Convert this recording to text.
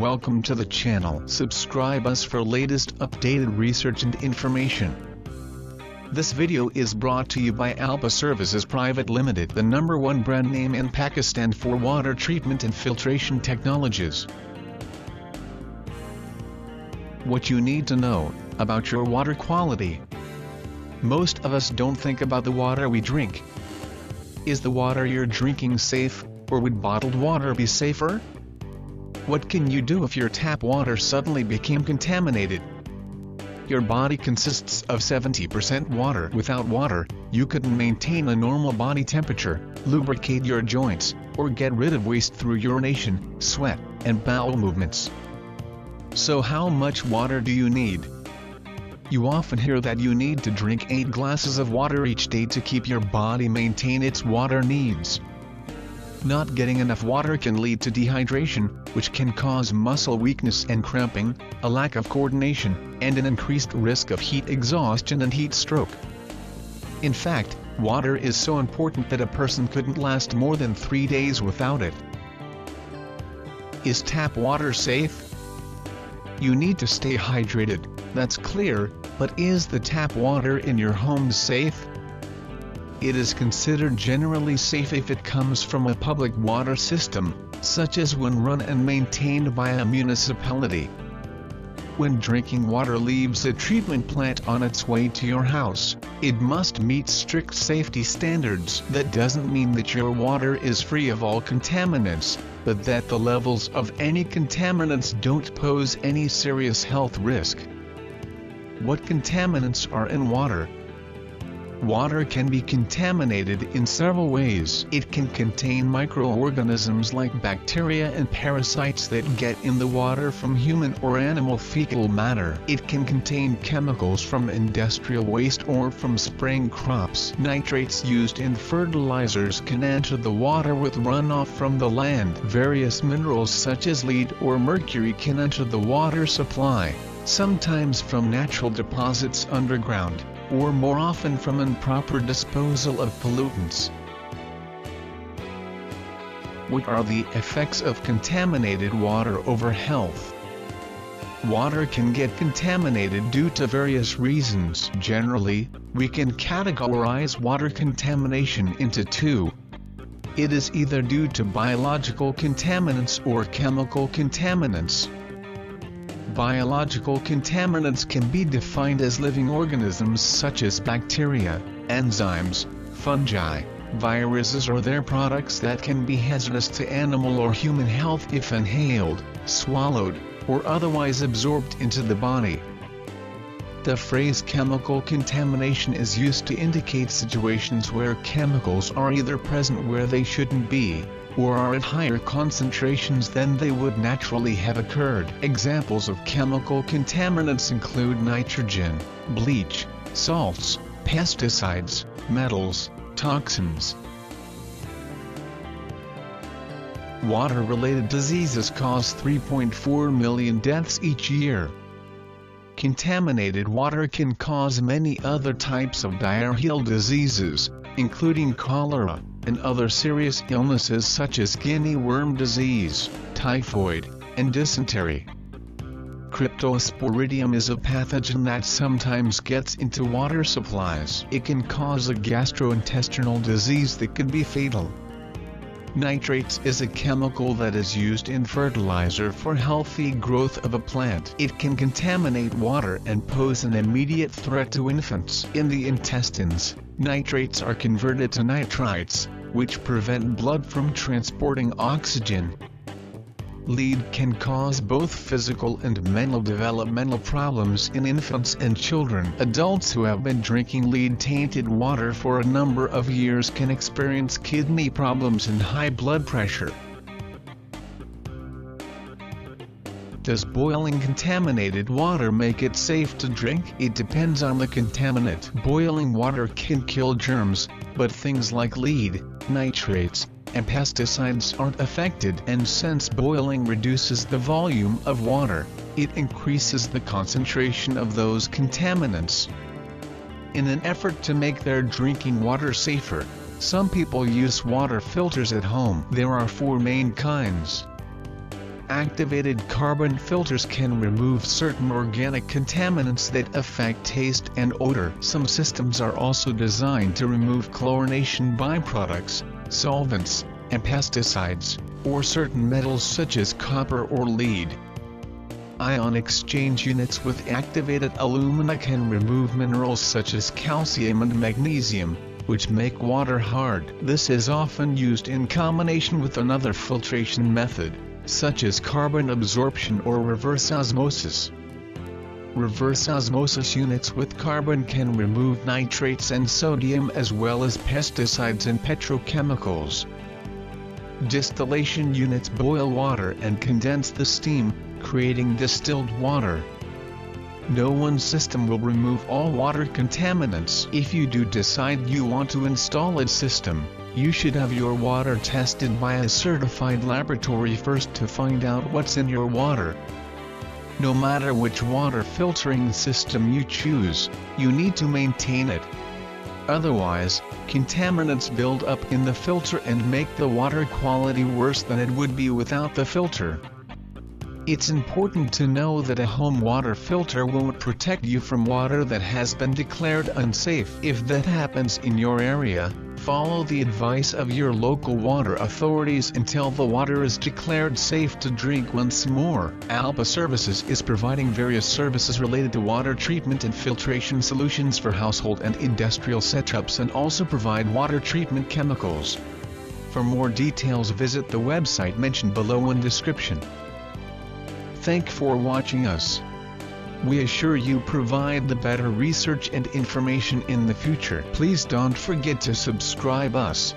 welcome to the channel. Subscribe us for latest updated research and information. This video is brought to you by Alpa Services Private Limited, the #1 brand name in Pakistan for water treatment and filtration technologies. What you need to know about your water quality. Most of us don't think about the water we drink. Is the water you're drinking safe, or would bottled water be safer? What can you do if your tap water suddenly became contaminated? Your body consists of 70% water. Without water, you couldn't maintain a normal body temperature, lubricate your joints, or get rid of waste through urination, sweat, and bowel movements. So how much water do you need? You often hear that you need to drink 8 glasses of water each day to keep your body maintain its water needs. Not getting enough water can lead to dehydration, which can cause muscle weakness and cramping, a lack of coordination, and an increased risk of heat exhaustion and heat stroke. In fact, water is so important that a person couldn't last more than 3 days without it. Is tap water safe? You need to stay hydrated, that's clear, but is the tap water in your home safe? It is considered generally safe if it comes from a public water system, such as one run and maintained by a municipality. When drinking water leaves a treatment plant on its way to your house, it must meet strict safety standards. That doesn't mean that your water is free of all contaminants, but that the levels of any contaminants don't pose any serious health risk. What contaminants are in water? Water can be contaminated in several ways. It can contain microorganisms like bacteria and parasites that get in the water from human or animal fecal matter. It can contain chemicals from industrial waste or from spraying crops. Nitrates used in fertilizers can enter the water with runoff from the land. Various minerals such as lead or mercury can enter the water supply, sometimes from natural deposits underground, or more often from improper disposal of pollutants. What are the effects of contaminated water over health? Water can get contaminated due to various reasons. Generally, we can categorize water contamination into 2. It is either due to biological contaminants or chemical contaminants. Biological contaminants can be defined as living organisms such as bacteria, enzymes, fungi, viruses or their products that can be hazardous to animal or human health if inhaled, swallowed, or otherwise absorbed into the body. The phrase chemical contamination is used to indicate situations where chemicals are either present where they shouldn't be, or are at higher concentrations than they would naturally have occurred. Examples of chemical contaminants include nitrogen, bleach, salts, pesticides, metals, toxins. Water-related diseases cause 3.4 million deaths each year. Contaminated water can cause many other types of diarrheal diseases, including cholera, and other serious illnesses such as guinea worm disease, typhoid, and dysentery. Cryptosporidium is a pathogen that sometimes gets into water supplies. It can cause a gastrointestinal disease that could be fatal. Nitrates is a chemical that is used in fertilizer for healthy growth of a plant. It can contaminate water and pose an immediate threat to infants. In the intestines, nitrates are converted to nitrites, which prevent blood from transporting oxygen. Lead can cause both physical and mental developmental problems in infants and children. Adults who have been drinking lead-tainted water for a number of years can experience kidney problems and high blood pressure. Does boiling contaminated water make it safe to drink? It depends on the contaminant. Boiling water can kill germs, but things like lead, nitrates, and pesticides aren't affected, and since boiling reduces the volume of water, it increases the concentration of those contaminants. In an effort to make their drinking water safer, some people use water filters at home. There are 4 main kinds. Activated carbon filters can remove certain organic contaminants that affect taste and odor. Some systems are also designed to remove chlorination byproducts, solvents, and pesticides, or certain metals such as copper or lead. Ion exchange units with activated alumina can remove minerals such as calcium and magnesium, which make water hard. This is often used in combination with another filtration method, such as carbon absorption or reverse osmosis. Reverse osmosis units with carbon can remove nitrates and sodium as well as pesticides and petrochemicals. Distillation units boil water and condense the steam, creating distilled water. No one system will remove all water contaminants. If you do decide you want to install a system, you should have your water tested by a certified laboratory first to find out what's in your water. No matter which water filtering system you choose, you need to maintain it. Otherwise, contaminants build up in the filter and make the water quality worse than it would be without the filter. It's important to know that a home water filter won't protect you from water that has been declared unsafe. If that happens in your area, follow the advice of your local water authorities until the water is declared safe to drink. Once more, Alba Services is providing various services related to water treatment and filtration solutions for household and industrial setups, and also provide water treatment chemicals. For more details, visit the website mentioned below in description. Thank you for watching us. We assure you provide the better research and information in the future. Please don't forget to subscribe us.